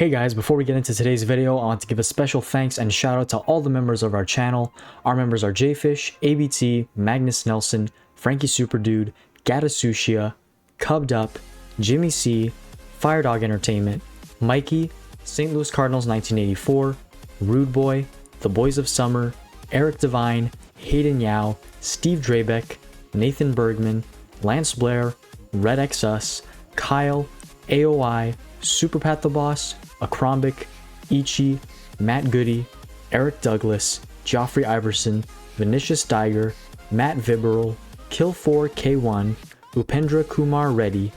Hey guys, before we get into today's video, I want to give a special thanks and shout out to all the members of our channel. Our members are Jfish, ABT, Magnus Nelson, Frankie Superdude, Gatasushia, Cubbed Up, Jimmy C, Firedog Entertainment, Mikey, St. Louis Cardinals 1984, Rude Boy, The Boys of Summer, Eric Devine, Hayden Yao, Steve Drabeck, Nathan Bergman, Lance Blair, Red X Us, Kyle, AOI, Superpat the Boss, Akrombic, Ichi, Matt Goody, Eric Douglas, Joffrey Iverson, Vinicius Diger, Matt Viberal, Kill4K1, Upendra Kumar Reddy,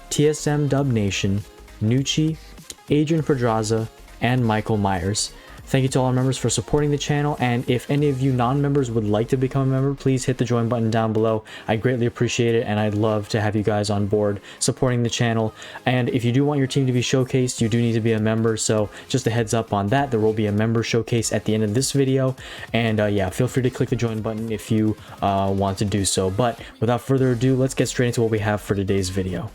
TSM Dub Nation, Nucci, Adrian Pedraza, and Michael Myers. Thank you to all our members for supporting the channel, and if any of you non-members would like to become a member, please hit the join button down below. I greatly appreciate it, and I'd love to have you guys on board supporting the channel. And if you do want your team to be showcased, you do need to be a member, so just a heads up on that. There will be a member showcase at the end of this video, and yeah, feel free to click the join button if you want to do so. But without further ado, let's get straight into what we have for today's video.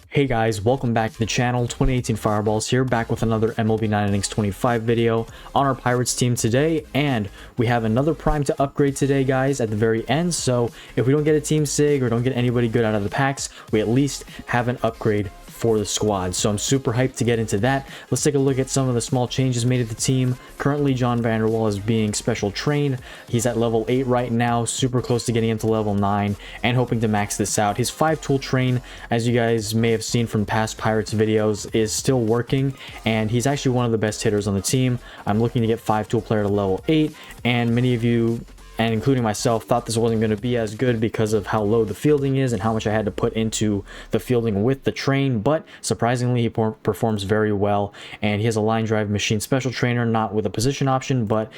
Hey guys, welcome back to the channel. 2018 Fireballs here, back with another MLB 9 Innings 25 video on our Pirates team today, and we have another prime to upgrade today, guys, at the very end. So if we don't get a team sig or don't get anybody good out of the packs, we at least have an upgrade for the squad. So I'm super hyped to get into that. Let's take a look at some of the small changes made at the team. Currently, John Vander Wal is being special trained. He's at level 8 right now, super close to getting into level 9 and hoping to max this out. His 5-tool train, as you guys may have seen from past Pirates videos, is still working, and he's actually one of the best hitters on the team. I'm looking to get 5-tool player to level 8, and many of you, and including myself, thought this wasn't going to be as good because of how low the fielding is and how much I had to put into the fielding with the train. But surprisingly, he performs very well, and he has a line drive machine special trainer, not with a position option, but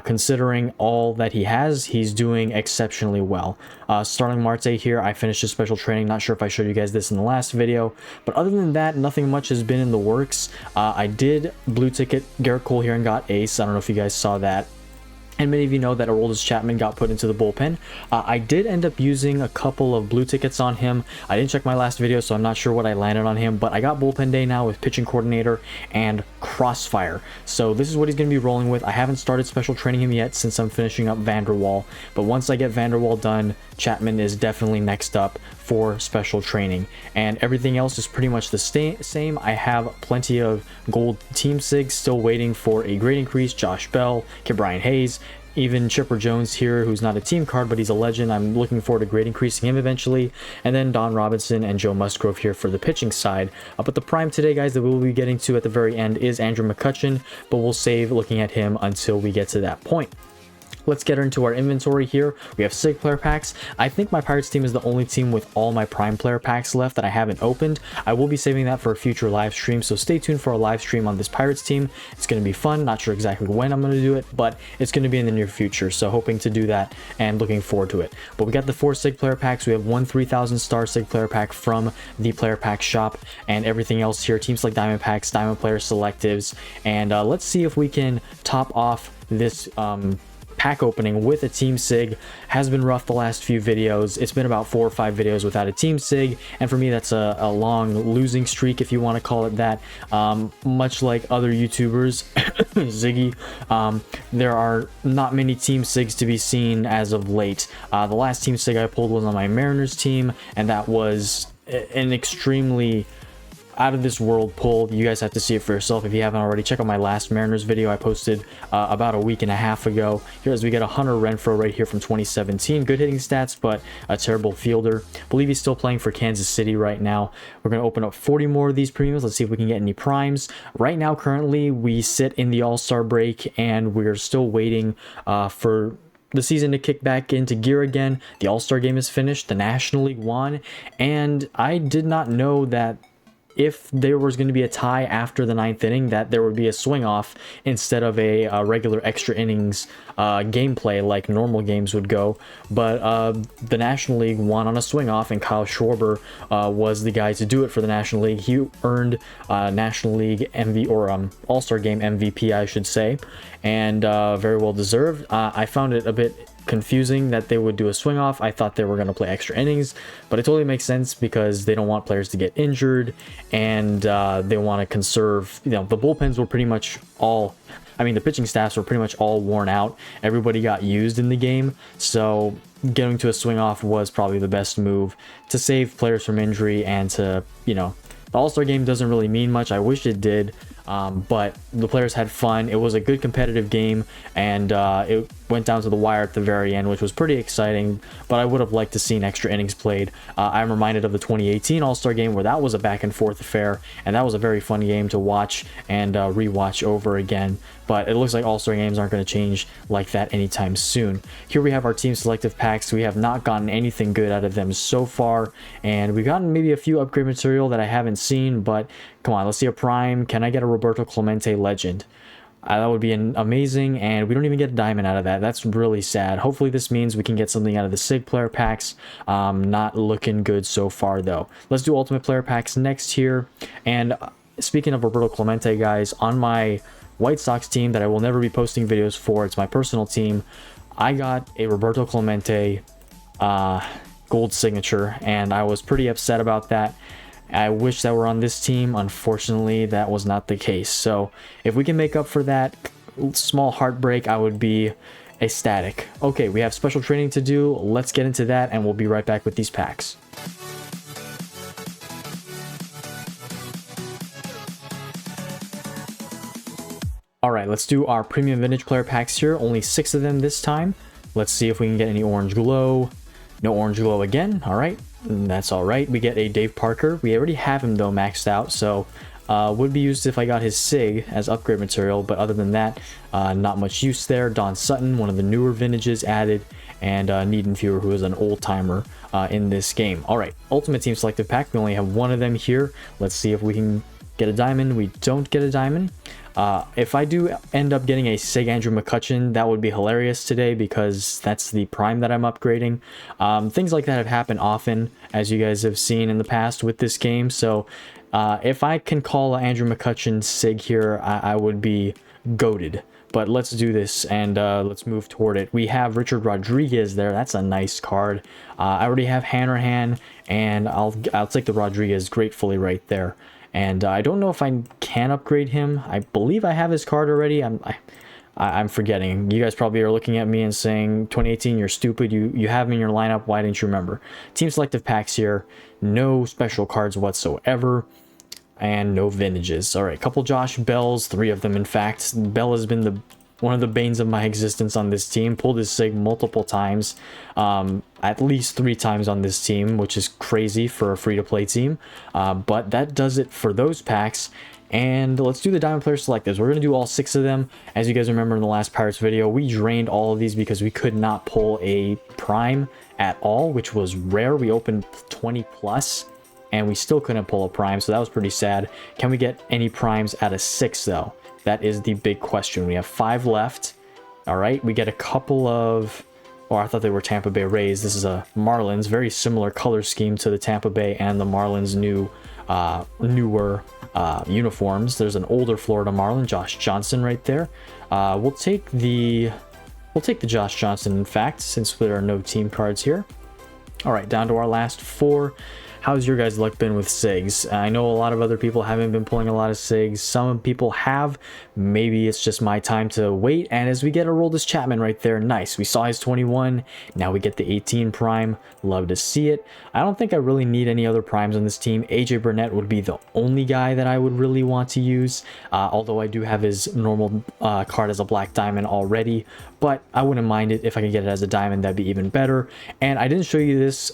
considering all that he has, he's doing exceptionally well. Starling Marte here, I finished his special training. Not sure if I showed you guys this in the last video, but other than that, nothing much has been in the works. I did blue ticket Garrett Cole here and got ace. I don't know if you guys saw that. And many of you know that Aroldis Chapman got put into the bullpen. I did end up using a couple of blue tickets on him. I didn't check my last video, so I'm not sure what I landed on him, but I got bullpen day now with pitching coordinator and crossfire. So this is what he's going to be rolling with. I haven't started special training him yet since I'm finishing up Vander Wal, but once I get Vander Wal done, Chapman is definitely next up for special training, and everything else is pretty much the same. I have plenty of gold team sigs still waiting for a grade increase. Josh Bell, Brian Hayes, even Chipper Jones here, who's not a team card, but he's a legend. I'm looking forward to grade increasing him eventually. And then Don Robinson and Joe Musgrove here for the pitching side. But the prime today, guys, that we'll be getting to at the very end is Andrew McCutchen, but we'll save looking at him until we get to that point. Let's get into our inventory here. We have SIG player packs. I think my Pirates team is the only team with all my prime player packs left that I haven't opened. I will be saving that for a future live stream, so stay tuned for a live stream on this Pirates team. It's going to be fun. Not sure exactly when I'm going to do it, but it's going to be in the near future, so hoping to do that and looking forward to it. But we got the 4 SIG player packs. We have one 3,000 star SIG player pack from the player pack shop, and everything else here, teams like diamond packs, diamond player selectives, and let's see if we can top off this pack opening with a team sig. Has been rough the last few videos. It's been about 4 or 5 videos without a team sig, and for me that's a long losing streak, if you want to call it that. Much like other YouTubers, Ziggy, there are not many team sigs to be seen as of late. The last team sig I pulled was on my Mariners team, and that was an extremely out of this world pull. You guys have to see it for yourself if you haven't already. Check out my last Mariners video I posted about a week and a half ago. Here as we get a Hunter Renfroe right here from 2017. Good hitting stats, but a terrible fielder. Believe he's still playing for Kansas City right now. We're going to open up 40 more of these premiums. Let's see if we can get any primes. Right now, currently, we sit in the All-Star break, and we're still waiting for the season to kick back into gear again. The All-Star game is finished. The National League won, and I did not know that if there was going to be a tie after the 9th inning, that there would be a swing off instead of a regular extra innings gameplay like normal games would go. But the National League won on a swing off, and Kyle Schwarber was the guy to do it for the National League. He earned National League MVP, or All-Star Game MVP, I should say, and very well deserved. I found it a bit confusing that they would do a swing off. I thought they were going to play extra innings, but it totally makes sense because they don't want players to get injured, and they want to conserve, the bullpens were pretty much all, the pitching staffs were pretty much all worn out. Everybody got used in the game, so getting to a swing off was probably the best move to save players from injury, and to, the All-Star Game doesn't really mean much. I wish it did. But the players had fun. It was a good competitive game, and it went down to the wire at the very end, which was pretty exciting, but I would have liked to see extra innings played. I'm reminded of the 2018 All-Star Game, where that was a back and forth affair, and that was a very fun game to watch and rewatch over again. But it looks like All-Star Games aren't going to change like that anytime soon. Here we have our team selective packs. We have not gotten anything good out of them so far, and we've gotten maybe a few upgrade material that I haven't seen, but come on, let's see a prime. Can I get a Roberto Clemente legend? That would be amazing, and we don't even get a diamond out of that. That's really sad. Hopefully this means we can get something out of the SIG player packs. Not looking good so far, though. Let's do ultimate player packs next here. And speaking of Roberto Clemente, guys, on my White Sox team that I will never be posting videos for, it's my personal team, I got a Roberto Clemente gold signature, and I was pretty upset about that. I wish that were on this team. Unfortunately, that was not the case. So if we can make up for that small heartbreak, I would be ecstatic. Okay, we have special training to do. Let's get into that, and we'll be right back with these packs. All right, let's do our premium vintage player packs here. Only 6 of them this time. Let's see if we can get any orange glow. No orange glow again. All right. That's all right. We get a Dave Parker. We already have him though maxed out, so would be used if I got his SIG as upgrade material, but other than that, not much use there. Don Sutton, one of the newer vintages added, and Niedenfuhr, who is an old timer in this game. All right, ultimate team selective pack. We only have 1 of them here. Let's see if we can get a diamond. We don't get a diamond. If I do end up getting a SIG Andrew McCutchen, that would be hilarious today, because that's the prime that I'm upgrading. Things like that have happened often, as you guys have seen in the past with this game. So if I can call Andrew McCutchen SIG here, I would be goated. But let's do this, and let's move toward it. We have Richard Rodriguez there. That's a nice card. I already have Hanrahan, and I'll take the Rodriguez gratefully right there. And I don't know if I can upgrade him. I believe I have his card already. I'm forgetting. You guys probably are looking at me and saying, 2018, you're stupid. You have him in your lineup. Why didn't you remember? Team selective packs here. No special cards whatsoever. And no vintages. All right, couple Josh Bells. 3 of them, in fact. Bell has been one of the banes of my existence on this team. Pulled his SIG multiple times. At least 3 times on this team, which is crazy for a free-to-play team. But that does it for those packs. And let's do the Diamond Player Selectives. We're going to do all 6 of them. As you guys remember in the last Pirates video, we drained all of these because we could not pull a Prime at all, which was rare. We opened 20 plus, and we still couldn't pull a Prime, so that was pretty sad. Can we get any Primes out of 6, though? That is the big question. We have 5 left. All right, we get a couple of... Oh, I thought they were Tampa Bay Rays. This is a Marlins. Very similar color scheme to the Tampa Bay and the Marlins' newer uniforms. There's an older Florida Marlin, Josh Johnson, right there. We'll take the Josh Johnson, in fact, since there are no team cards here. All right, down to our last 4. How's your guys' luck been with SIGs? I know a lot of other people haven't been pulling a lot of SIGs. Some people have. Maybe it's just my time to wait. And as we get a Aroldis Chapman right there, nice. We saw his 21. Now we get the 18 prime. Love to see it. I don't think I really need any other primes on this team. AJ Burnett would be the only guy that I would really want to use. Although I do have his normal card as a black diamond already. But I wouldn't mind it if I could get it as a diamond. That'd be even better. And I didn't show you this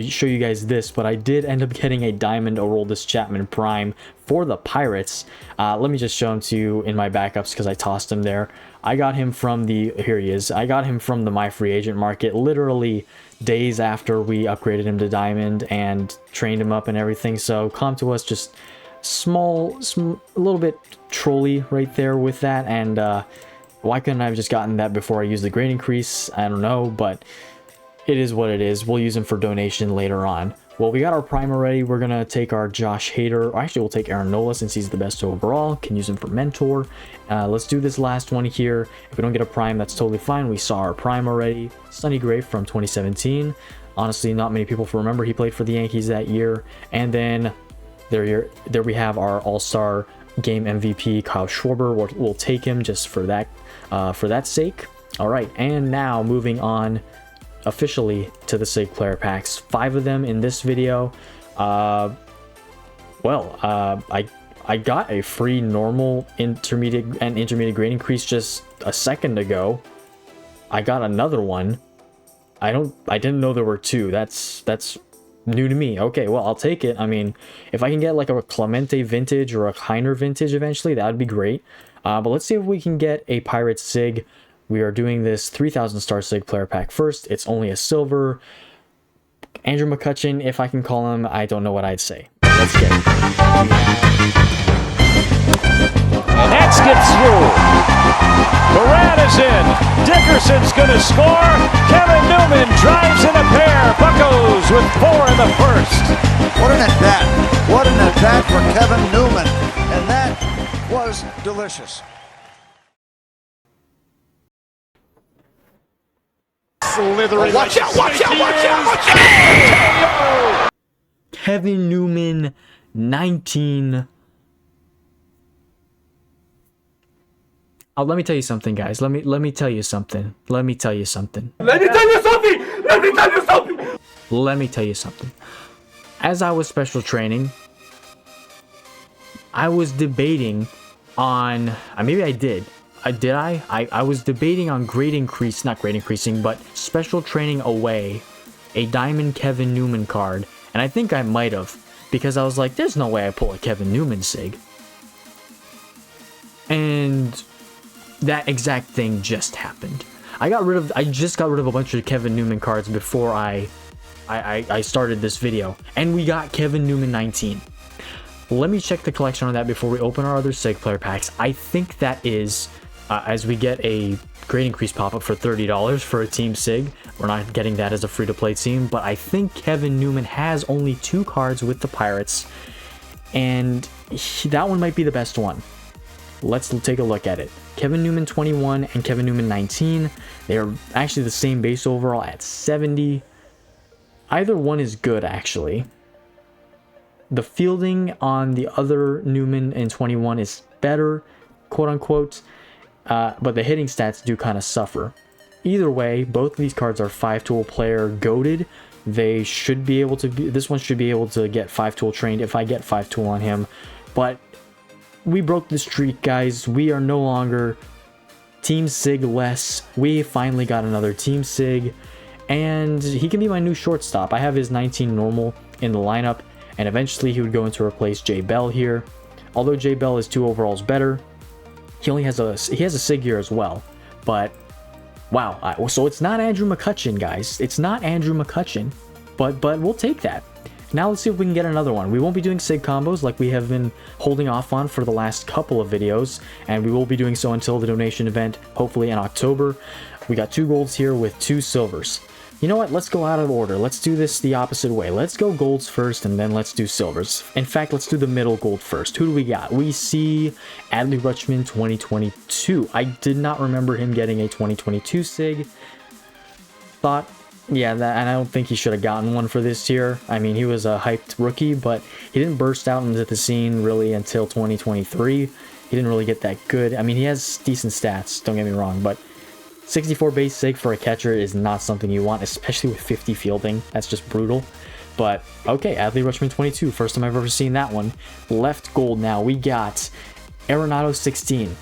show you guys this, but I did end up getting a diamond Aroldis Chapman Prime for the Pirates. Let me just show him to you in my backups because I tossed him there. I got him from the, here he is, I got him from the My Free Agent market literally days after we upgraded him to diamond and trained him up and everything. So come to us, just a little bit trolly right there with that. And why couldn't I have just gotten that before I used the grade increase? I don't know, but it is what it is. We'll use him for donation later on. Well, we got our prime already. We're going to take our Josh Hader. Or actually, we'll take Aaron Nola since he's the best overall. Can use him for mentor. Let's do this last one here. If we don't get a prime, that's totally fine. We saw our prime already. Sonny Gray from 2017. Honestly, not many people remember he played for the Yankees that year. And then there we have our all-star game MVP, Kyle Schwarber. We'll take him just for that sake. All right, and now moving on officially to the SIG player packs. 5 of them in this video. I got a free normal, intermediate, and intermediate grade increase just a second ago. I got another one. I didn't know there were 2. That's new to me. Okay, well, I'll take it. I mean, if I can get like a Clemente vintage or a Heiner vintage eventually, that would be great. But let's see if we can get a Pirates SIG. We are doing this 3,000 star SIG player pack first. It's only a silver. Andrew McCutchen, if I can call him, I don't know what I'd say. Let's get it. And that skips through. Moran is in. Dickerson's going to score. Kevin Newman drives in a pair. Buccos with 4 in the first. What an at-bat. What an at-bat for Kevin Newman. And that was delicious. Slithering. Watch out, watch out, watch out, watch out! Kevin Newman, 19. Oh, let me tell you something, guys. Let me tell you something. Let me tell you something. Let me tell you something! Let me tell you something! Let me tell you something. As I was special training, I was debating on... maybe I did. I was debating on grade increase, not grade increasing, but special training away a diamond Kevin Newman card. And I think I might have, because I was like, there's no way I pull a Kevin Newman SIG. And that exact thing just happened. I just got rid of a bunch of Kevin Newman cards before I started this video. And we got Kevin Newman 19. Let me check the collection on that before we open our other SIG player packs. I think that is... as we get a grade increase pop-up for $30 for a team SIG. We're not getting that as a free-to-play team, but I think Kevin Newman has only 2 cards with the Pirates, and that one might be the best one. Let's take a look at it. Kevin Newman 21 and Kevin Newman 19. They are actually the same base overall at 70. Either one is good, actually. The fielding on the other Newman in 21 is better, quote-unquote, but the hitting stats do kind of suffer. Either way, both of these cards are 5-tool player goated. They should be able to be, this one should be able to get 5-tool trained if I get 5-tool on him. But we broke the streak, guys. We are no longer Team SIG less. We finally got another Team SIG, and he can be my new shortstop. I have his 19 normal in the lineup, and eventually he would go in to replace Jay Bell here. Although Jay Bell is 2 overalls better, he has a SIG here as well. But wow, so it's not Andrew McCutchen, guys. It's not Andrew McCutchen, but we'll take that. Now let's see if we can get another one. We won't be doing SIG combos like we have been holding off on for the last couple of videos, and we will be doing so until the donation event, hopefully in October. We got 2 golds here with 2 silvers. You know what? Let's go out of order. Let's do this the opposite way. Let's go golds first, and then let's do silvers. In fact, let's do the middle gold first. Who do we got? We see Adley Rutschman 2022. I did not remember him getting a 2022 SIG. Thought, yeah, and I don't think he should have gotten one for this year. I mean, he was a hyped rookie, but he didn't burst out into the scene really until 2023. He didn't really get that good. I mean, he has decent stats, don't get me wrong, but 64 base SIG for a catcher is not something you want, especially with 50 fielding. That's just brutal. But okay, Adley Rutschman 22, first time I've ever seen that one. Left gold now, we got Arenado 16.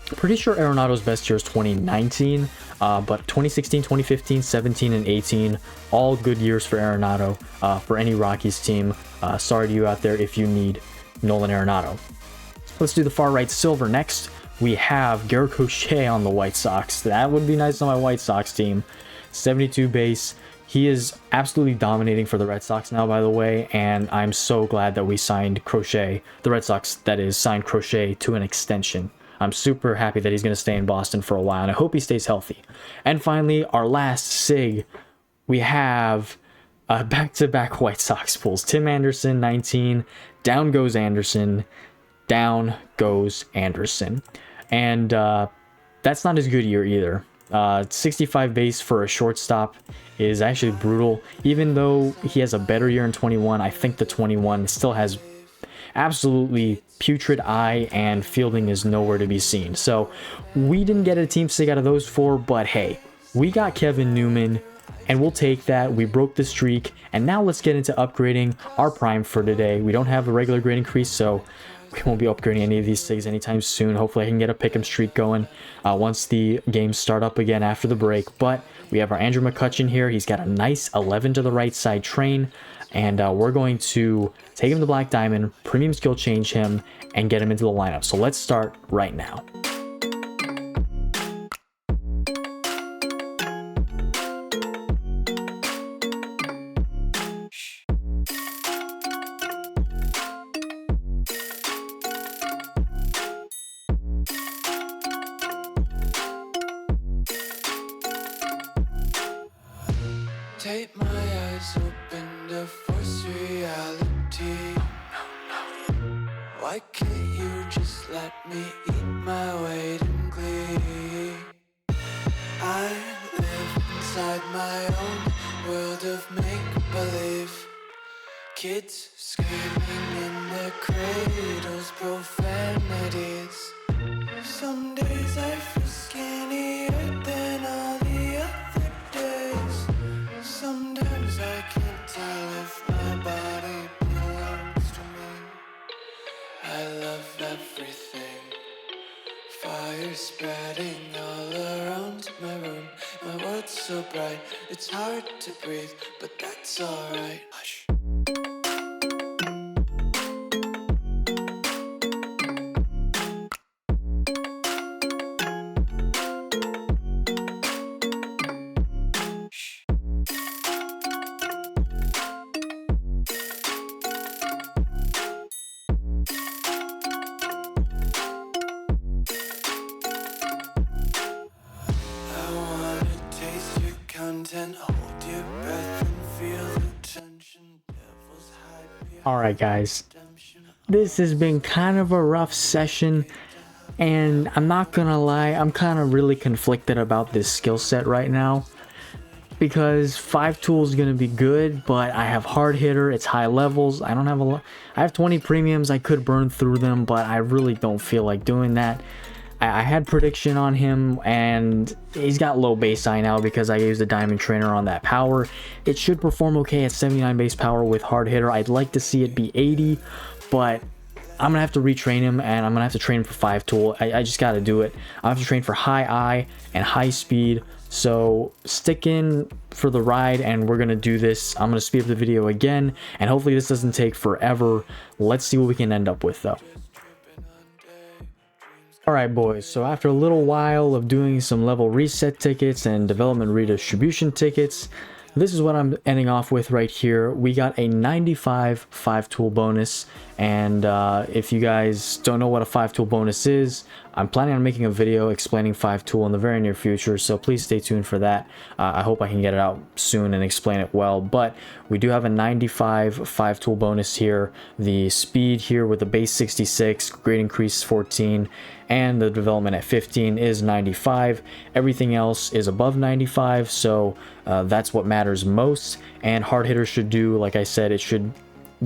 Pretty sure Arenado's best year is 2019. But 2016, 2015, 17, and 18, all good years for Arenado, for any Rockies team. Sorry to you out there if you need Nolan Arenado. Let's do the far right silver next. We have Garrett Crochet on the White Sox. That would be nice on my White Sox team. 72 base. He is absolutely dominating for the Red Sox now, by the way, and I'm so glad that we signed Crochet, the Red Sox, that is, signed Crochet to an extension. I'm super happy that he's going to stay in Boston for a while, and I hope he stays healthy. And finally, our last SIG, we have back-to-back White Sox pulls. Tim Anderson, 19. Down goes Anderson. Down goes Anderson. And that's not his good year either. 65 base for a shortstop is actually brutal. Even though he has a better year in 21, I think the 21 still has absolutely putrid eye, and fielding is nowhere to be seen. So we didn't get a team SIG out of those four, but hey, we got Kevin Newman, and we'll take that. We broke the streak, and now let's get into upgrading our prime for today. We don't have a regular grade increase, so we won't be upgrading any of these SIGs anytime soon. Hopefully I can get a pick'em streak going once the games start up again after the break. But we have our Andrew McCutchen here. He's got a nice 11 to the right side train, and we're going to take him to Black Diamond, premium skill change him, and get him into the lineup. So let's start right now. Take my eyes open to force reality. Why can't you just let me eat my weight in glee? I live inside my own world of make-believe. Kids screaming in their cradles, profanities. Some days I feel skinnier than all the other days. Sometimes I can't tell if my body belongs to me. I love everything. Fire spreading all around my room. My world's so bright, it's hard to breathe, but that's alright. Hush. Hold your breath and feel the tension. Devils hide. Alright guys, this has been kind of a rough session, and I'm not gonna lie, I'm kind of really conflicted about this skill set right now, because 5 tool is gonna be good, but I have hard hitter, it's high levels, I don't have a lot. I have 20 premiums, I could burn through them, but I really don't feel like doing that. I had prediction on him, and he's got low base eye now because I used the diamond trainer on that power. It should perform okay at 79 base power with hard hitter. I'd like to see it be 80, but I'm gonna have to retrain him, and I'm gonna have to train him for 5 tool. I just gotta do it. I have to train for high eye and high speed. So stick in for the ride, and we're gonna do this. I'm gonna speed up the video again, and hopefully this doesn't take forever. Let's see what we can end up with though. Alright boys, so after a little while of doing some level reset tickets and development redistribution tickets, this is what I'm ending off with right here. We got a 95 5 tool bonus, and if you guys don't know what a 5 tool bonus is, I'm planning on making a video explaining 5 tool in the very near future, so please stay tuned for that. I hope I can get it out soon and explain it well, but we do have a 95 5 tool bonus here. The speed here with the base 66, grade increase 14, and the development at 15 is 95. Everything else is above 95, so that's what matters most. And hard hitters should do, like I said, it should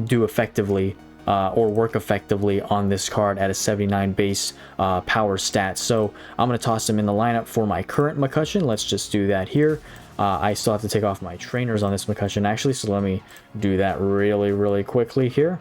do effectively or work effectively on this card at a 79 base power stat. So I'm going to toss him in the lineup for my current McCutchen. Let's just do that here. I still have to take off my trainers on this McCutchen actually, so let me do that really quickly here.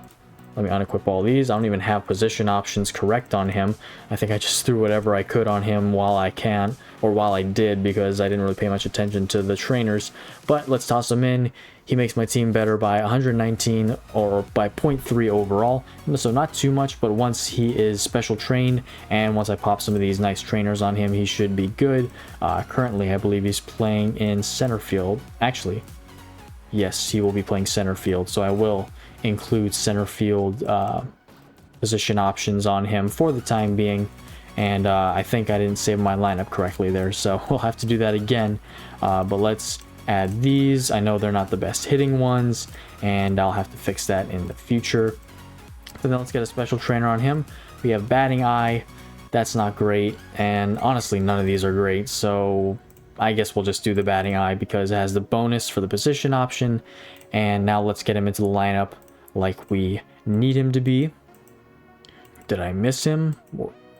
Let me unequip all these. I don't even have position options correct on him. I think I just threw whatever I could on him while I can, or while I did, because I didn't really pay much attention to the trainers. But let's toss him in. He makes my team better by 119, or by 0.3 overall. So not too much, but once he is special trained, and once I pop some of these nice trainers on him, he should be good. Currently, I believe he's playing in center field. Actually, yes, he will be playing center field. So I will include center field position options on him for the time being. And I think I didn't save my lineup correctly there, so we'll have to do that again. But let's add these. I know they're not the best hitting ones, and I'll have to fix that in the future. But then let's get a special trainer on him. We have batting eye. That's not great, and honestly none of these are great, so I guess we'll just do the batting eye because it has the bonus for the position option. And now let's get him into the lineup like we need him to be. Did I miss him?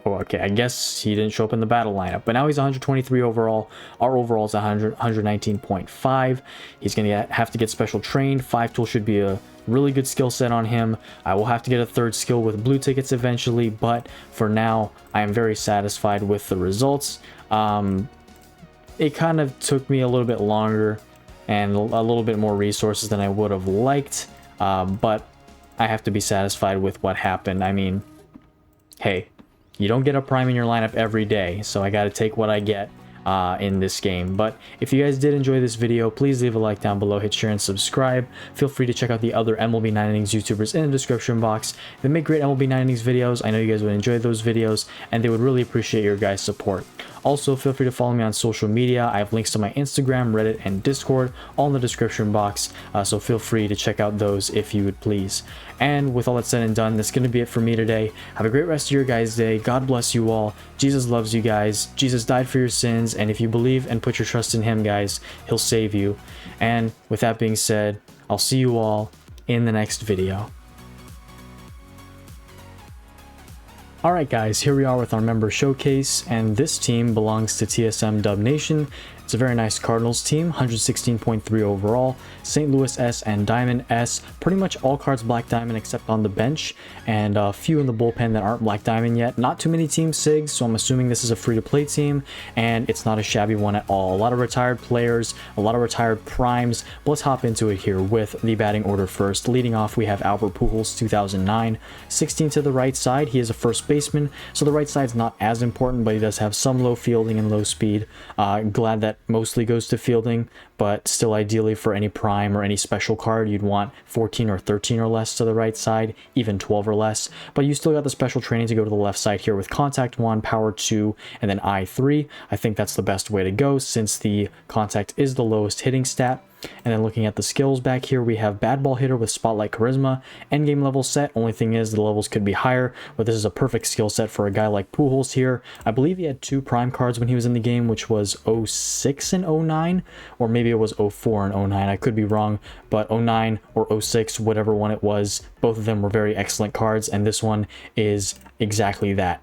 Oh, okay, I guess he didn't show up in the battle lineup, but now he's 123 overall. Our overall is 119.5. He's gonna have to get special trained. 5 tool should be a really good skill set on him. I will have to get a 3rd skill with blue tickets eventually, but for now I am very satisfied with the results. It kind of took me a little bit longer and a little bit more resources than I would have liked, but I have to be satisfied with what happened. I mean, hey, you don't get a prime in your lineup every day, so I got to take what I get in this game. But if you guys did enjoy this video, please leave a like down below, hit share and subscribe. Feel free to check out the other MLB 9 Innings YouTubers in the description box. They make great MLB 9 Innings videos. I know you guys would enjoy those videos, and they would really appreciate your guys' support. Also, feel free to follow me on social media. I have links to my Instagram, Reddit, and Discord all in the description box, so feel free to check out those if you would please. And with all that said and done, that's going to be it for me today. Have a great rest of your guys' day. God bless you all. Jesus loves you guys. Jesus died for your sins, and if you believe and put your trust in him, guys, he'll save you. And with that being said, I'll see you all in the next video. Alright guys, here we are with our member showcase, and this team belongs to TSM Dub Nation. It's a very nice Cardinals team, 116.3 overall, St. Louis S and Diamond S, pretty much all cards Black Diamond except on the bench, and a few in the bullpen that aren't Black Diamond yet. Not too many team SIGs, so I'm assuming this is a free-to-play team, and it's not a shabby one at all. A lot of retired players, a lot of retired primes, but let's hop into it here with the batting order first. Leading off, we have Albert Pujols, 2009, 16 to the right side. He is a first baseman, so the right side's not as important, but he does have some low fielding and low speed. Glad that mostly goes to fielding, but still ideally for any prime or any special card you'd want 14 or 13 or less to the right side, even 12 or less. But you still got the special training to go to the left side here with contact 1, power 2, and then eye 3. I think that's the best way to go since the contact is the lowest hitting stat. And then looking at the skills back here, we have bad ball hitter with spotlight charisma, endgame level set. Only thing is the levels could be higher, but this is a perfect skill set for a guy like Pujols here. I believe he had 2 prime cards when he was in the game, which was 06 and 09, or maybe it was 04 and 09. I could be wrong, but 09 or 06, whatever one it was, both of them were very excellent cards, and this one is exactly that.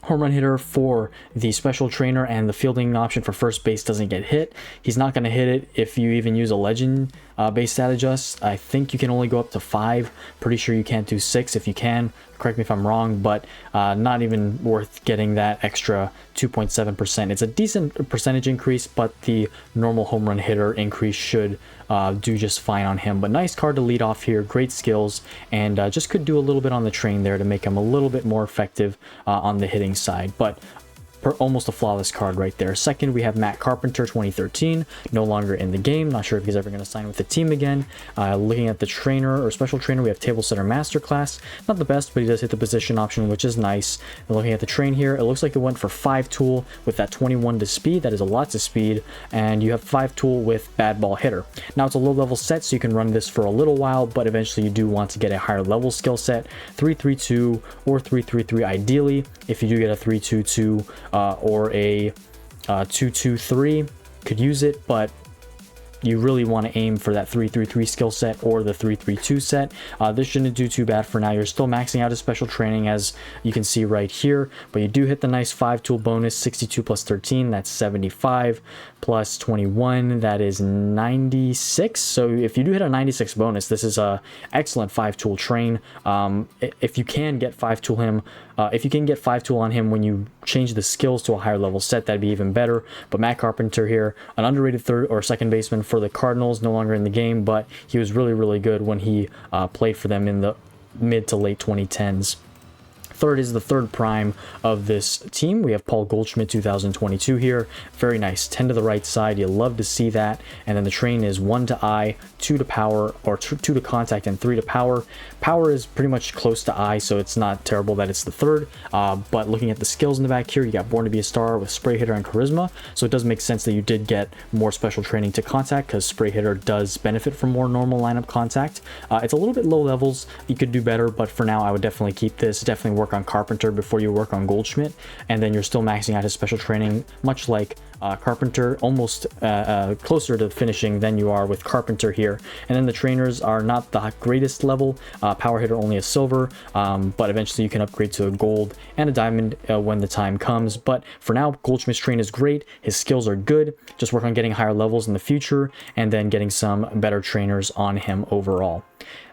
Home run hitter for the special trainer, and the fielding option for first base doesn't get hit. He's not going to hit it if you even use a legend base stat adjust. I think you can only go up to 5. Pretty sure you can't do 6. If you can, correct me if I'm wrong, but not even worth getting that extra 2.7%. It's a decent percentage increase, but the normal home run hitter increase should do just fine on him. But nice card to lead off here, great skills, and just could do a little bit on the train there to make him a little bit more effective on the hitting side. But almost a flawless card right there. Second, we have Matt Carpenter, 2013, no longer in the game. Not sure if he's ever going to sign with the team again. Looking at the trainer or special trainer, we have Table Setter Masterclass. Not the best, but he does hit the position option, which is nice. And looking at the train here, it looks like it went for 5 tool with that 21 to speed. That is a lot to speed. And you have 5 tool with bad ball hitter. Now it's a low level set, so you can run this for a little while, but eventually you do want to get a higher level skill set. 3-3-2 or 3-3-3 ideally. If you do get a 3-2-2 or a 2-2-3, could use it, but you really want to aim for that 3-3-3 skill set or the 3-3-2 set. This shouldn't do too bad for now. You're still maxing out his special training, as you can see right here, but you do hit the nice 5 tool bonus. 62 plus 13, that's 75, plus 21, that is 96. So if you do hit a 96 bonus, this is a excellent 5 tool train. If you can get 5 tool him, if you can get 5 tool on him when you change the skills to a higher level set, that'd be even better. But Matt Carpenter here, an underrated third or second baseman for the Cardinals, no longer in the game, but he was really good when he played for them in the mid to late 2010s. Third is the third prime of this team. We have Paul Goldschmidt 2022 here. Very nice. 10 to the right side. You love to see that. And then the train is 1 to eye, 2 to power, or 2 to contact, and 3 to power. Power is pretty much close to eye, so it's not terrible that it's the third. But looking at the skills in the back here, you got Born to be a Star with Spray Hitter and Charisma. So it does make sense that you did get more special training to contact, because Spray Hitter does benefit from more normal lineup contact. It's a little bit low levels. You could do better, but for now, I would definitely keep this. Definitely work on Carpenter before you work on Goldschmidt, and then you're still maxing out his special training, much like Carpenter, almost closer to finishing than you are with Carpenter here. And then the trainers are not the greatest level. Power hitter only a silver, but eventually you can upgrade to a gold and a diamond when the time comes. But for now, Goldschmidt's train is great. His skills are good. Just work on getting higher levels in the future, and then getting some better trainers on him overall.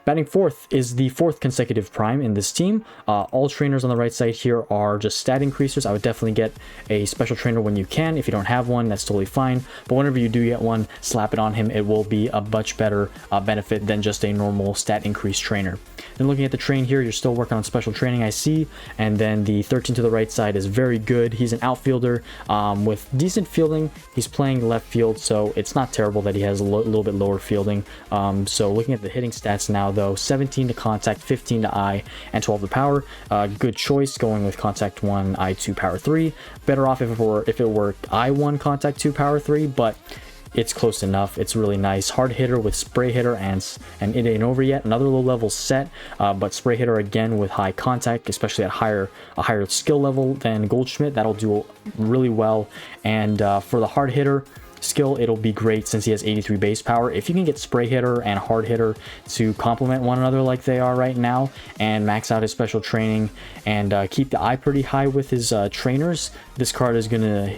Batting fourth is the fourth consecutive prime in this team. All trainers on the right side here are just stat increasers. I would definitely get a special trainer when you can. If you don't have one, that's totally fine. But whenever you do get one, slap it on him. It will be a much better benefit than just a normal stat increase trainer. Then looking at the train here, you're still working on special training, I see. And then the 13 to the right side is very good. He's an outfielder with decent fielding. He's playing left field, so it's not terrible that he has a little bit lower fielding. So looking at the hitting stats now, though, 17 to contact, 15 to eye, and 12 to power. Good choice going with contact 1, eye 2, power 3. Better off if it were eye 1, contact 2, power 3, but it's close enough. It's really nice. Hard hitter with Spray Hitter, and it ain't over yet. Another low level set, but Spray Hitter again with high contact, especially at a higher skill level than Goldschmidt. That'll do really well. And for the hard hitter skill, it'll be great since he has 83 base power. If you can get Spray Hitter and Hard Hitter to complement one another like they are right now, and max out his special training, and keep the eye pretty high with his trainers, this card is gonna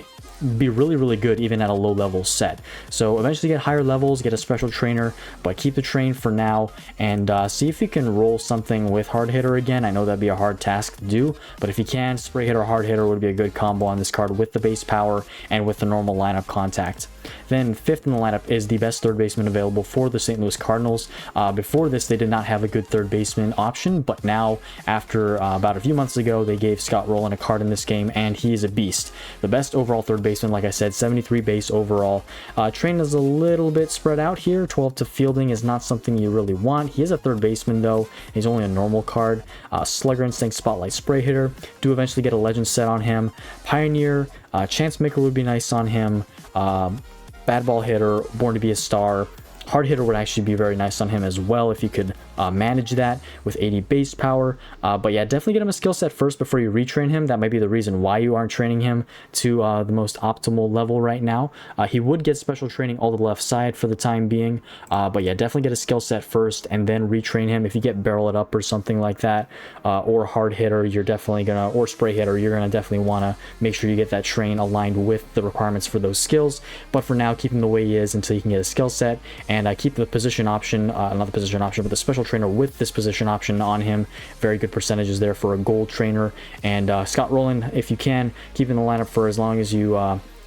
be really good even at a low level set. So eventually get higher levels, get a special trainer, but keep the train for now, and see if you can roll something with Hard Hitter again. I know that'd be a hard task to do, but if you can, Spray Hitter, Hard Hitter would be a good combo on this card with the base power and with the normal lineup contact. Then fifth in the lineup is the best third baseman available for the St. Louis Cardinals. Before this, they did not have a good third baseman option, but now, after about a few months ago, they gave Scott Rowland a card in this game, and he is a beast. The best overall third baseman, like I said, 73 base overall. Train is a little bit spread out here. 12 to fielding is not something you really want. He is a third baseman, though. He's only a normal card. Slugger Instinct, Spotlight, Spray Hitter. Do eventually get a legend set on him. Pioneer, Chance Maker would be nice on him. Bad Ball Hitter, Born to be a Star. Hard Hitter would actually be very nice on him as well if you could manage that with 80 base power. But yeah, definitely get him a skill set first before you retrain him. That might be the reason why you aren't training him to the most optimal level right now. He would get special training all the left side for the time being. But yeah, definitely get a skill set first and then retrain him. If you get Barrel It Up or something like that, or Hard Hitter, you're definitely gonna, or Spray Hitter, you're gonna definitely want to make sure you get that train aligned with the requirements for those skills. But for now, keep him the way he is until you can get a skill set, and keep the position option, not the position option, but the special trainer with this position option on him. Very good percentages there for a gold trainer. And Scott Rowland, if you can, keep in the lineup for as long as you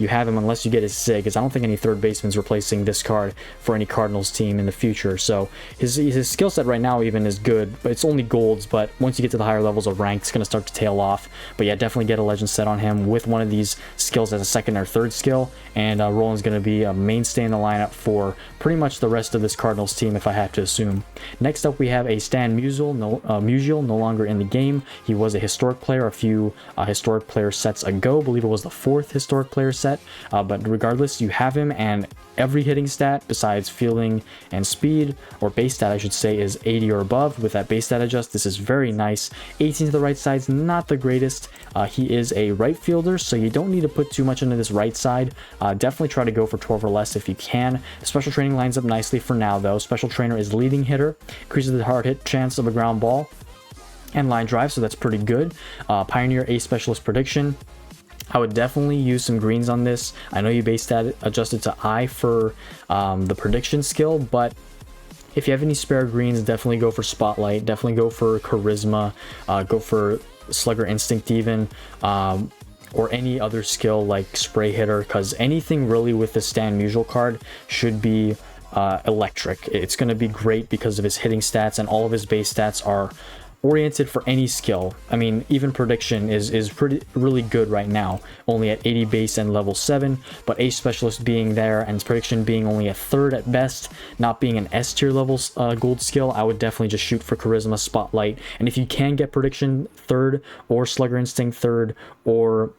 have him, unless you get his SIG, because I don't think any third baseman's replacing this card for any Cardinals team in the future. So his skill set right now even is good, but it's only golds. But once you get to the higher levels of rank, it's going to start to tail off. But yeah, definitely get a legend set on him with one of these skills as a second or third skill, and Roland's going to be a mainstay in the lineup for pretty much the rest of this Cardinals team, if I have to assume. Next up, we have a Stan Musial, no longer in the game. He was a historic player a few historic player sets ago. I believe it was the fourth historic player set set, but regardless, you have him, and every hitting stat besides fielding and speed, or base stat I should say, is 80 or above. With that base stat adjust, this is very nice. 18 to the right side's not the greatest. He is a right fielder, so you don't need to put too much into this right side. Definitely try to go for 12 or less if you can. Special training lines up nicely for now though. Special trainer is leading hitter, increases the hard hit chance of a ground ball and line drive, so that's pretty good. Pioneer ace specialist prediction, I would definitely use some greens on this. I know you base that adjusted to I for the prediction skill, but if you have any spare greens, definitely go for spotlight, definitely go for charisma, go for slugger instinct even, or any other skill like spray hitter, because anything really with the Stan Musial card should be electric. It's going to be great because of his hitting stats, and all of his base stats are oriented for any skill. I mean, even prediction is really good right now, only at 80 base and level 7, but ace specialist being there and prediction being only a third at best, not being an S tier level gold skill, I would definitely just shoot for charisma, spotlight, and if you can get prediction third or slugger instinct third, or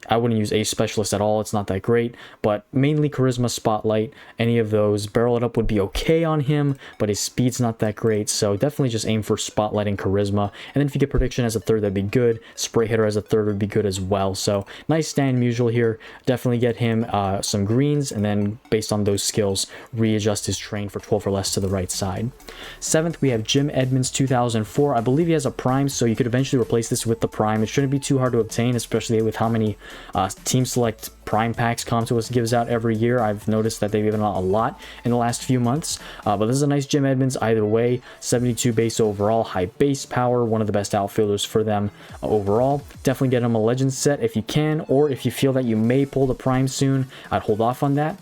I wouldn't use ace specialist at all, it's not that great, but mainly charisma, spotlight, any of those. Barrel it up would be okay on him, but his speed's not that great, so definitely just aim for spotlight and charisma. And then if you get prediction as a third, that'd be good. Spray hitter as a third would be good as well. So nice Stan Musial here. Definitely get him some greens, and then based on those skills, readjust his train for 12 or less to the right side. 7th, we have Jim Edmonds 2004. I believe he has a prime, so you could eventually replace this with the prime. It shouldn't be too hard to obtain, especially with how many team select prime packs Comtois gives out every year. I've noticed that they've given out a lot in the last few months, but this is a nice Jim Edmonds either way. 72 base overall, high base power, one of the best outfielders for them overall. Definitely get him a legend set if you can, or if you feel that you may pull the prime soon, I'd hold off on that.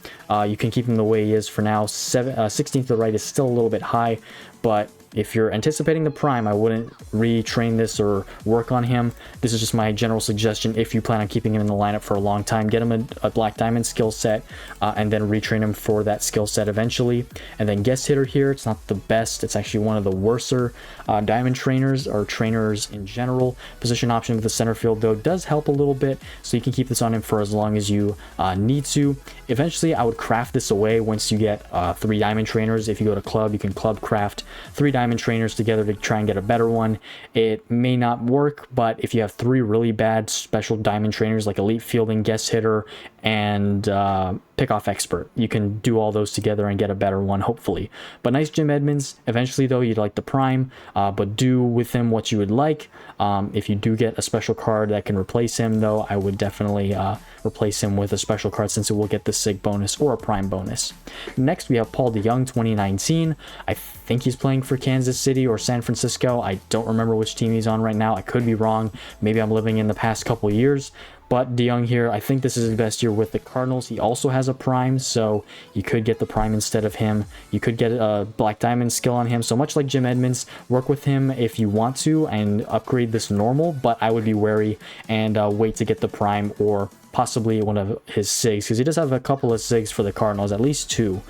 You can keep him the way he is for now. 16th to the right is still a little bit high, but if you're anticipating the prime, I wouldn't retrain this or work on him. This is just my general suggestion. If you plan on keeping him in the lineup for a long time, get him a black diamond skill set, and then retrain him for that skill set eventually. And then guest hitter here, it's not the best. It's actually one of the worser diamond trainers, or trainers in general. Position option with the center field though does help a little bit, so you can keep this on him for as long as you need to. Eventually, I would craft this away once you get 3 diamond trainers. If you go to club, you can club craft 3 diamond trainers together to try and get a better one. It may not work, but if you have 3 really bad special diamond trainers like elite fielding, guest hitter, and pickoff expert, you can do all those together and get a better one, hopefully. But nice Jim Edmonds. Eventually though, you'd like the prime, but do with him what you would like. If you do get a special card that can replace him though, I would definitely replace him with a special card, since it will get the sig bonus or a prime bonus. Next, we have Paul DeYoung 2019. I think he's playing for Kansas City or San Francisco. I don't remember which team he's on right now. I could be wrong. Maybe I'm living in the past couple years. But DeYoung here, I think this is his best year with the Cardinals. He also has a prime, so you could get the prime instead of him. You could get a black diamond skill on him. So much like Jim Edmonds, work with him if you want to and upgrade this normal, but I would be wary and wait to get the prime, or possibly one of his SIGs, because he does have a couple of SIGs for the Cardinals, at least 2.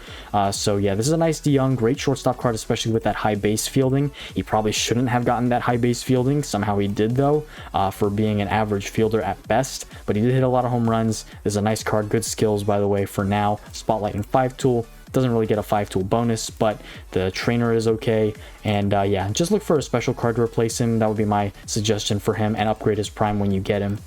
So yeah, this is a nice DeYoung, great shortstop card, especially with that high base fielding. He probably shouldn't have gotten that high base fielding. Somehow he did though, for being an average fielder at best, but he did hit a lot of home runs. This is a nice card, good skills by the way for now. Spotlight and 5 tool. Doesn't really get a 5 tool bonus, but the trainer is okay. And yeah, just look for a special card to replace him. That would be my suggestion for him, and upgrade his prime when you get him.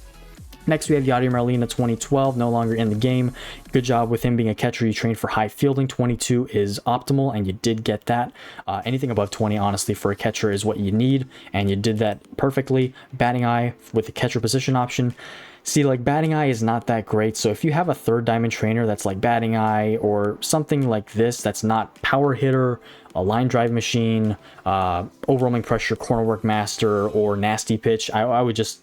Next, we have Yadier Molina 2012, no longer in the game. Good job with him being a catcher. You trained for high fielding. 22 is optimal, and you did get that. Anything above 20, honestly, for a catcher is what you need, and you did that perfectly. Batting eye with the catcher position option. See, like, batting eye is not that great, so if you have a 3rd diamond trainer that's like batting eye or something like this that's not power hitter, a line drive machine, overwhelming pressure, corner work master, or nasty pitch, I would just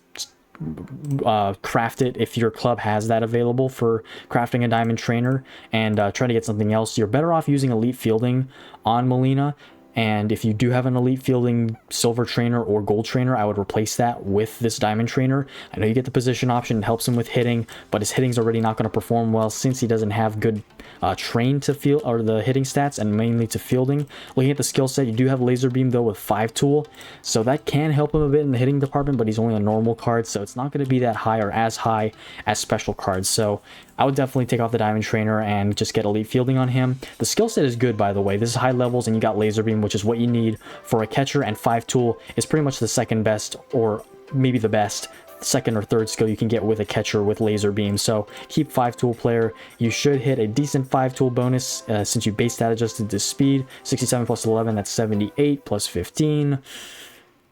craft it if your club has that available for crafting a diamond trainer, and try to get something else. You're better off using elite fielding on Molina, and if you do have an elite fielding silver trainer or gold trainer, I would replace that with this diamond trainer. I know you get the position option, it helps him with hitting, but his hitting's already not going to perform well since he doesn't have good train to field, or the hitting stats, and mainly to fielding. Looking at the skill set, you do have laser beam though with 5 tool, so that can help him a bit in the hitting department, but he's only a normal card, so it's not going to be that high or as high as special cards. So I would definitely take off the Diamond Trainer and just get elite fielding on him. The skill set is good, by the way. This is high levels, and you got Laser Beam, which is what you need for a catcher, and 5-tool is pretty much the second best, or maybe the best second or third skill you can get with a catcher with Laser Beam. So keep 5-tool player. You should hit a decent 5-tool bonus since you base stat adjusted to speed. 67 plus 11, that's 78, plus 15.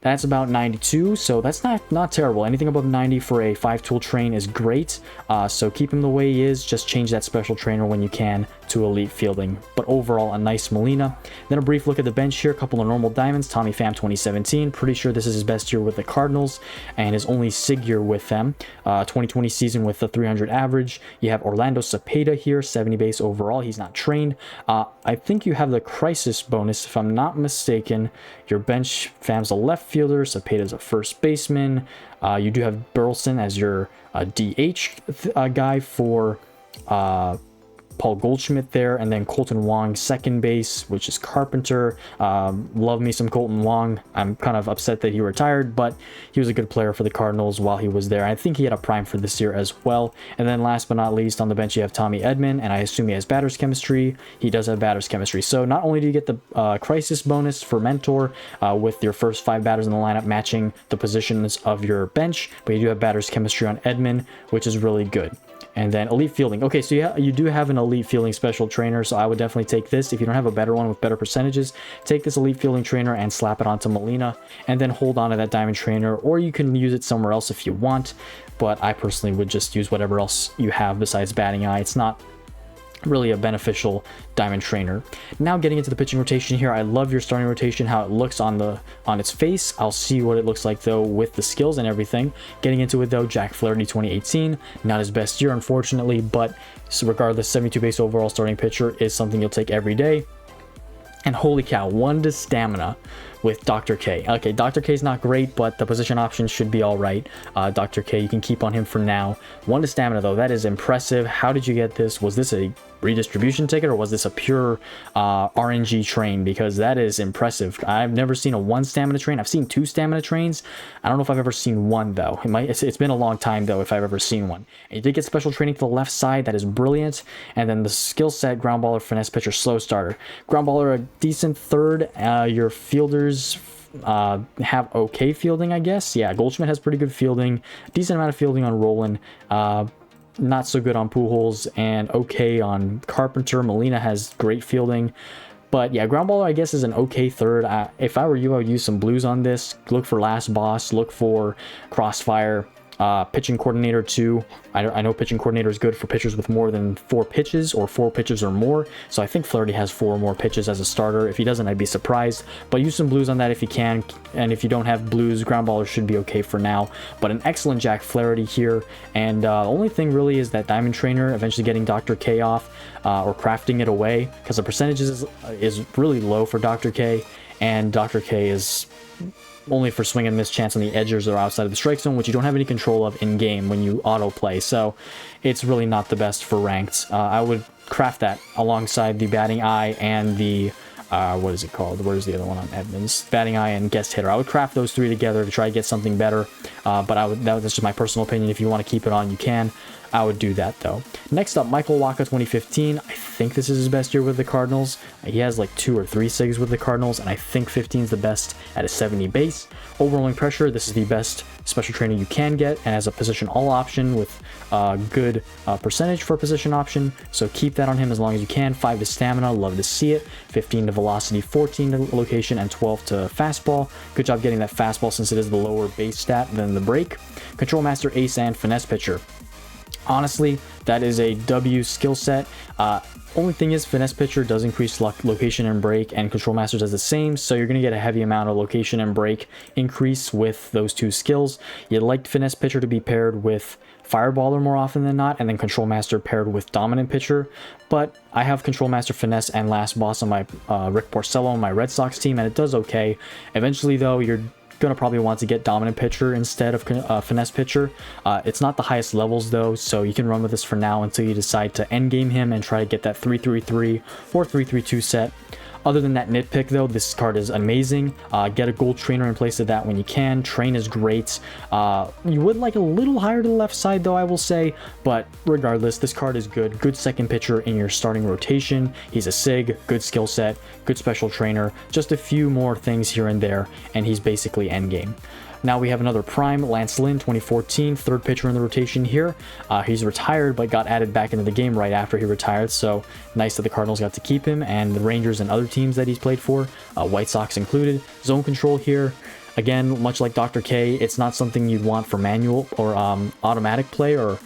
That's about 92, so that's not terrible. Anything above 90 for a 5-tool train is great. So keep him the way he is. Just change that special trainer when you can to elite fielding. But overall, a nice Molina. Then a brief look at the bench here. A couple of normal diamonds. Tommy Pham 2017. Pretty sure this is his best year with the Cardinals and his only SIG year with them. 2020 season with the 300 average. You have Orlando Cepeda here, 70 base overall. He's not trained. I think you have the crisis bonus, if I'm not mistaken. Your bench, Pham's a left fielder, Cepeda's a first baseman. You do have Burleson as your DH guy for Paul Goldschmidt there, and then Colton Wong second base, which is Carpenter. Love me some Colton Wong. I'm kind of upset that he retired, but he was a good player for the Cardinals while he was there. I think he had a prime for this year as well. And then last but not least, on the bench you have Tommy Edman, and I assume he has batter's chemistry. He does have batter's chemistry. So not only do you get the crisis bonus for mentor with your first 5 batters in the lineup matching the positions of your bench, but you do have batter's chemistry on Edman, which is really good. And then elite fielding. Okay, so you do have an elite fielding special trainer, so I would definitely take this. If you don't have a better one with better percentages, take this elite fielding trainer and slap it onto Molina, and then hold on to that diamond trainer, or you can use it somewhere else if you want. But I personally would just use whatever else you have besides batting eye. It's not really a beneficial diamond trainer. Now getting into the pitching rotation here, I love your starting rotation, how it looks on its face. I'll see what it looks like though with the skills and everything. Getting into it though, Jack Flaherty 2018, not his best year unfortunately, but so regardless, 72 base overall starting pitcher is something you'll take every day. And holy cow, 1 to stamina with Dr. K. Okay, Dr. K is not great, but the position options should be all right. Dr. K, you can keep on him for now. 1 to stamina, though, that is impressive. How did you get this? Was this a redistribution ticket, or was this a pure RNG train? Because that is impressive. I've never seen a 1 stamina train. I've seen 2 stamina trains. I don't know if I've ever seen 1, though. It's been a long time, though, if I've ever seen one. And you did get special training to the left side. That is brilliant. And then the skill set, ground baller, finesse pitcher, slow starter. Ground baller, a decent third. Your fielders have okay fielding, I guess. Yeah, Goldschmidt has pretty good fielding, decent amount of fielding on Roland, not so good on Pujols, and okay on Carpenter. Molina has great fielding, but yeah, ground baller I guess is an okay third. If I were you, I would use some blues on this. Look for last boss, look for crossfire. Pitching coordinator too. I know pitching coordinator is good for pitchers with more than 4 pitches or 4 pitches or more. So I think Flaherty has 4 or more pitches as a starter. If he doesn't, I'd be surprised. But use some blues on that if you can. And if you don't have blues, ground baller should be okay for now. But an excellent Jack Flaherty here. And the only thing really is that diamond trainer, eventually getting Dr. K off or crafting it away, because the percentages is really low for Dr. K. And Dr. K is only for swing and miss chance on the edges or outside of the strike zone, which you don't have any control of in game when you auto play. So it's really not the best for ranked. I would craft that alongside the batting eye and the what is it called? Where's the other one on Edmonds? Batting eye and guest hitter. I would craft those 3 together to try to get something better. But that's just my personal opinion. If you want to keep it on, you can. I would do that though. Next up, Michael Wacha 2015. I think this is his best year with the Cardinals. He has like 2 or 3 SIGs with the Cardinals, and I think 15 is the best at a 70 base. Overrolling pressure, this is the best special trainer you can get, and has a position all option with good percentage for position option. So keep that on him as long as you can. 5 to stamina, love to see it. 15 to velocity, 14 to location, and 12 to fastball. Good job getting that fastball since it is the lower base stat than the break. Control master, ace, and finesse pitcher. Honestly, that is a W skill set. Only thing is, finesse pitcher does increase location and break, and control master does the same, so you're going to get a heavy amount of location and break increase with those 2 skills. You'd like finesse pitcher to be paired with fireballer more often than not, and then control master paired with dominant pitcher. But I have control master, finesse, and last boss on my Rick Porcello on my Red Sox team, and it does okay. Eventually though, you're gonna probably want to get dominant pitcher instead of finesse pitcher. It's not the highest levels though, so you can run with this for now until you decide to end game him and try to get that 3-3-3 or 3-3-2 set. Other than that nitpick though, this card is amazing. Get a gold trainer in place of that when you can. Train is great. You would like a little higher to the left side though, I will say, but regardless, this card is good. Good second pitcher in your starting rotation. He's a SIG, good skill set, good special trainer, just a few more things here and there, and he's basically endgame. Now we have another prime, Lance Lynn, 2014, third pitcher in the rotation here. He's retired, but got added back into the game right after he retired, so nice that the Cardinals got to keep him, and the Rangers and other teams that he's played for, White Sox included. Zone control here. Again, much like Dr. K, it's not something you'd want for manual or automatic play or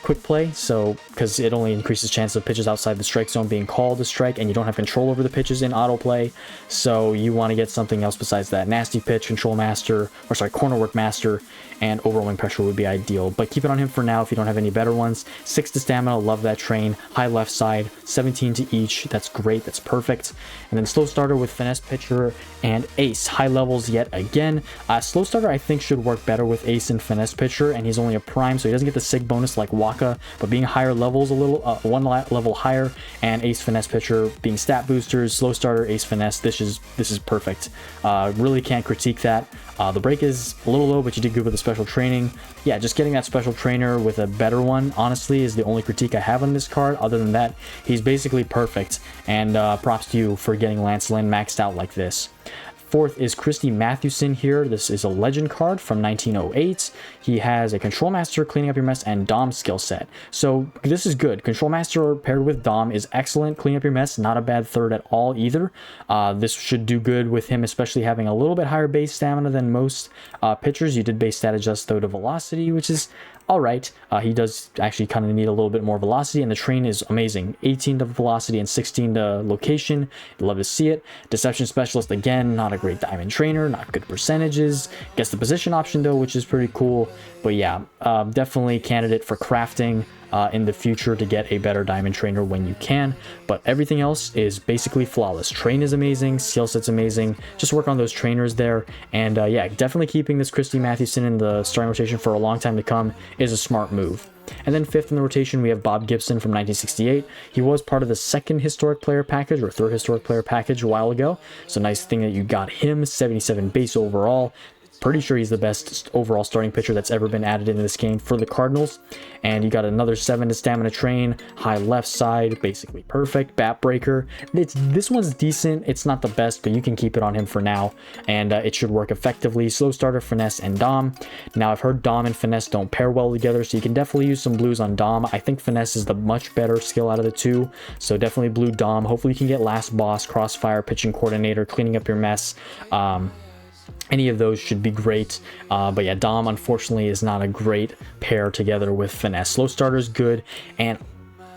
quick play, so because it only increases chance of pitches outside the strike zone being called a strike, and you don't have control over the pitches in autoplay, so you want to get something else besides that. Nasty pitch, control master, or sorry, corner work master, and overwhelming pressure would be ideal, but keep it on him for now if you don't have any better ones. 6 to stamina, love that train. High left side, 17 to each, that's great, that's perfect. And then slow starter with finesse pitcher and ace, high levels yet again. Slow starter I think should work better with ace and finesse pitcher, and he's only a prime, so he doesn't get the sig bonus like Waka, but being higher levels a little, one level higher, and ace finesse pitcher being stat boosters, slow starter, ace finesse, this is perfect. Really can't critique that. The break is a little low, but you did good with the special training. Yeah, just getting that special trainer with a better one, honestly, is the only critique I have on this card. Other than that, he's basically perfect, and props to you for getting Lance Lynn maxed out like this. Fourth is Christy Mathewson here. This is a legend card from 1908. He has a Control Master, Cleaning Up Your Mess, and Dom skill set. So this is good. Control Master paired with Dom is excellent. Cleaning Up Your Mess, not a bad third at all either. This should do good with him, especially having a little bit higher base stamina than most pitchers. You did base stat adjust though to velocity, which is all right. He does actually kind of need a little bit more velocity, and the train is amazing. 18 to velocity and 16 to location. Love to see it. Deception specialist, again, not a great diamond trainer, not good percentages. Gets the position option though, which is pretty cool. But yeah, definitely candidate for crafting in the future to get a better diamond trainer when you can. But everything else is basically flawless. Train is amazing, skill set's amazing. Just work on those trainers there, and yeah, definitely keeping this Christy Mathewson in the starting rotation for a long time to come is a smart move. And then fifth in the rotation, we have Bob Gibson from 1968. He was part of the second historic player package or third historic player package a while ago, so nice thing that you got him. 77 base overall. Pretty sure he's the best overall starting pitcher that's ever been added into this game for the Cardinals. And you got another 7 to stamina train, high left side, basically perfect. Bat breaker. This one's decent. It's not the best, but you can keep it on him for now, and it should work effectively. Slow starter, finesse, and Dom. Now I've heard Dom and finesse don't pair well together, so you can definitely use some blues on Dom. I think finesse is the much better skill out of the two, so definitely blue Dom. Hopefully you can get last boss, crossfire, pitching coordinator, cleaning up your mess. Any of those should be great, but yeah, Dom unfortunately is not a great pair together with finesse. Slow starter is good, and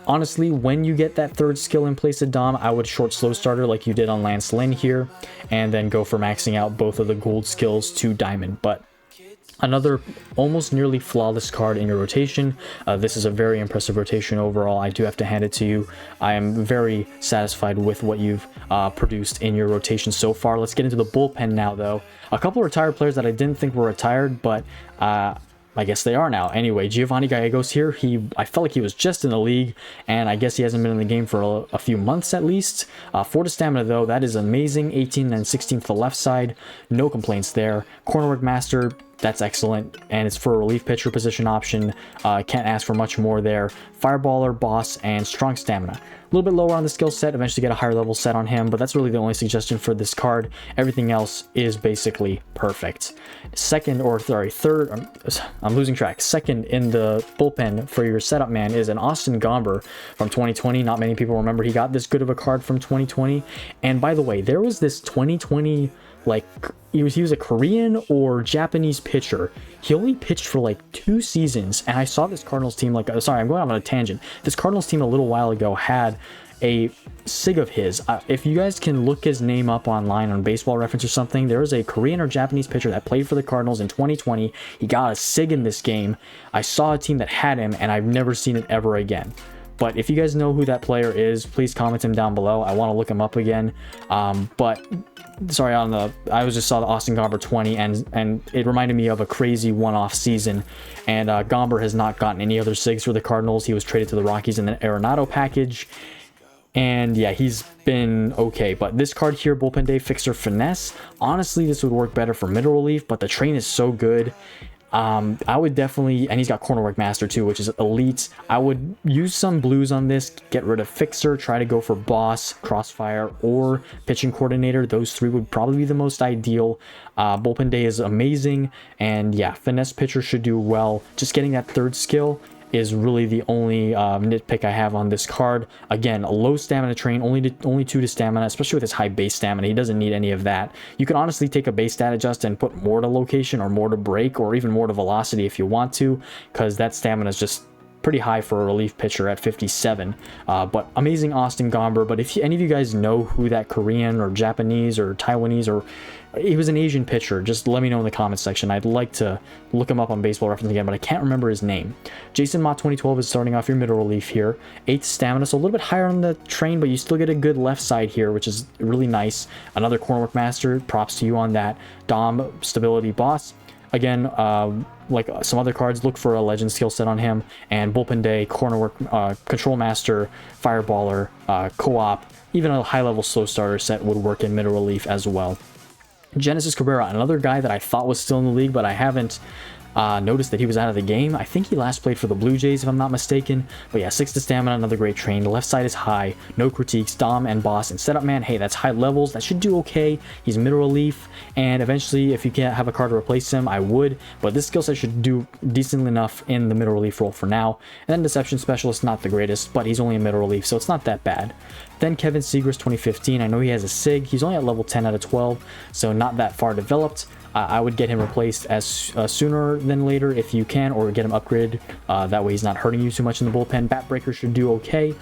honestly, when you get that third skill in place of Dom, I would short slow starter like you did on Lance Lynn here, and then go for maxing out both of the gold skills to diamond. But another almost nearly flawless card in your rotation. This is a very impressive rotation overall. I do have to hand it to you. I am very satisfied with what you've produced in your rotation so far. Let's get into the bullpen now, though. A couple of retired players that I didn't think were retired, but I guess they are now. Anyway, Giovanni Gallegos here. I felt like he was just in the league, and I guess he hasn't been in the game for a few months at least. 4 to stamina though, that is amazing. 18 and 16 to the left side, no complaints there. Corner work master, that's excellent, and it's for a relief pitcher position option. Can't ask for much more there. Fireballer, boss, and strong stamina. A little bit lower on the skill set, eventually get a higher level set on him, but that's really the only suggestion for this card. Everything else is basically perfect. Third, I'm losing track. Second in the bullpen for your setup man is an Austin Gomber from 2020. Not many people remember he got this good of a card from 2020. And by the way, there was this 2020, like, he was a Korean or Japanese pitcher. He only pitched for like 2 seasons, and I saw this Cardinals team, like, sorry, I'm going off on a tangent. This Cardinals team a little while ago had a SIG of his. If you guys can look his name up online on Baseball Reference or something, there was a Korean or Japanese pitcher that played for the Cardinals in 2020. He got a SIG in this game. I saw a team that had him, and I've never seen it ever again. But if you guys know who that player is, please comment him down below. I want to look him up again. But sorry, I just saw the Austin Gomber 20, and it reminded me of a crazy one-off season. And Gomber has not gotten any other SIGs for the Cardinals. He was traded to the Rockies in the Arenado package. And yeah, he's been okay. But this card here, Bullpen Day, Fixer, Finesse, honestly, this would work better for middle relief, but the train is so good. I would definitely, and he's got Corner Work Master too, which is elite. I would use some blues on this, get rid of Fixer, try to go for Boss, Crossfire, or Pitching Coordinator. Those three would probably be the most ideal. Bullpen Day is amazing, and yeah, Finesse Pitcher should do well. Just getting that third skill is really the only nitpick I have on this card. Again, a low stamina train, only 2 to stamina, especially with his high base stamina. He doesn't need any of that. You can honestly take a base stat adjust and put more to location or more to break or even more to velocity if you want to, because that stamina is just pretty high for a relief pitcher at 57. But amazing Austin Gomber. But if any of you guys know who that Korean or Japanese or Taiwanese, or he was an Asian pitcher, just let me know in the comments section. I'd like to look him up on Baseball Reference again, but I can't remember his name. Jason Mott 2012 is starting off your middle relief here. 8th stamina, so a little bit higher on the train, but you still get a good left side here, which is really nice. Another Corner Work Master, props to you on that. Dom, Stability, Boss. Again, like some other cards, look for a legend skill set on him. And Bullpen Day, Corner Work, Control Master, Fireballer, Co-op, even a high-level slow starter set would work in middle relief as well. Genesis Cabrera, another guy that I thought was still in the league, but I haven't noticed that he was out of the game. I think he last played for the Blue Jays, if I'm not mistaken. But yeah, 6 to stamina, another great train. The left side is high, no critiques. Dom and Boss and Setup Man, hey, that's high levels. That should do okay. He's middle relief, and eventually, if you can't have a card to replace him, I would. But this skill set should do decently enough in the middle relief role for now. And then Deception Specialist, not the greatest, but he's only in middle relief, so it's not that bad. Then Kevin Seagrass 2015. I know he has a SIG. He's only at level 10 out of 12, so not that far developed. I would get him replaced as sooner than later if you can, or get him upgraded. That way he's not hurting you too much in the bullpen. Batbreaker should do okay.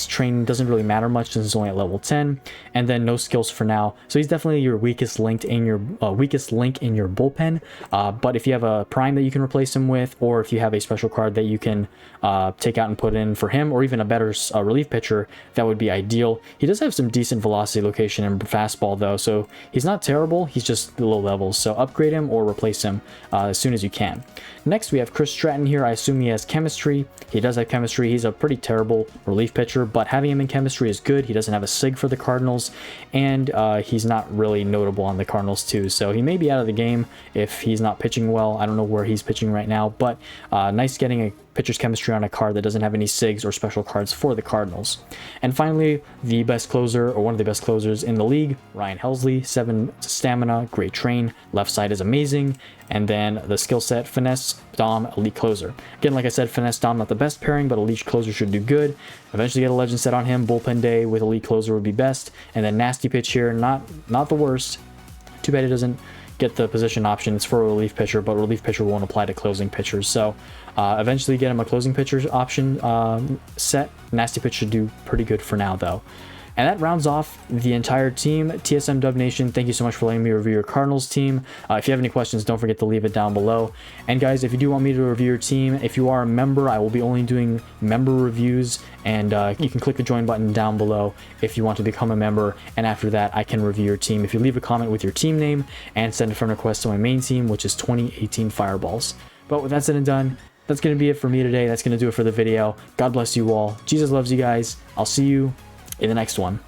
Train doesn't really matter much since it's only at level 10. And then no skills for now. So he's definitely your weakest link in your bullpen. But if you have a prime that you can replace him with, or if you have a special card that you can take out and put in for him, or even a better relief pitcher, that would be ideal. He does have some decent velocity, location, and fastball though, so he's not terrible. He's just low levels. So upgrade him or replace him as soon as you can. Next, we have Chris Stratton here. I assume he has chemistry. He does have chemistry. He's a pretty terrible relief pitcher, but having him in chemistry is good. He doesn't have a SIG for the Cardinals, and he's not really notable on the Cardinals too. So he may be out of the game if he's not pitching well. I don't know where he's pitching right now, but nice getting a pitcher's chemistry on a card that doesn't have any SIGs or special cards for the Cardinals. And finally, the best closer, or one of the best closers in the league, Ryan Helsley, 7 stamina, great train, left side is amazing, and then the skill set, Finesse, Dom, Elite Closer. Again, like I said, Finesse, Dom, not the best pairing, but Elite Closer should do good. Eventually get a legend set on him. Bullpen Day with Elite Closer would be best, and then Nasty Pitch here, not the worst. Too bad it doesn't get the position option. It's for a relief pitcher, but relief pitcher won't apply to closing pitchers. So eventually get him a closing pitcher option set. Nasty Pitch should do pretty good for now though. And that rounds off the entire team. TSM Dub Nation, thank you so much for letting me review your Cardinals team. If you have any questions, don't forget to leave it down below. And guys, if you do want me to review your team, if you are a member, I will be only doing member reviews, and you can click the join button down below if you want to become a member, and after that I can review your team if you leave a comment with your team name and send a friend request to my main team, which is 2018 Fireballs. But with that said and done, that's going to be it for me today. That's going to do it for the video. God bless you all. Jesus loves you guys. I'll see you in the next one.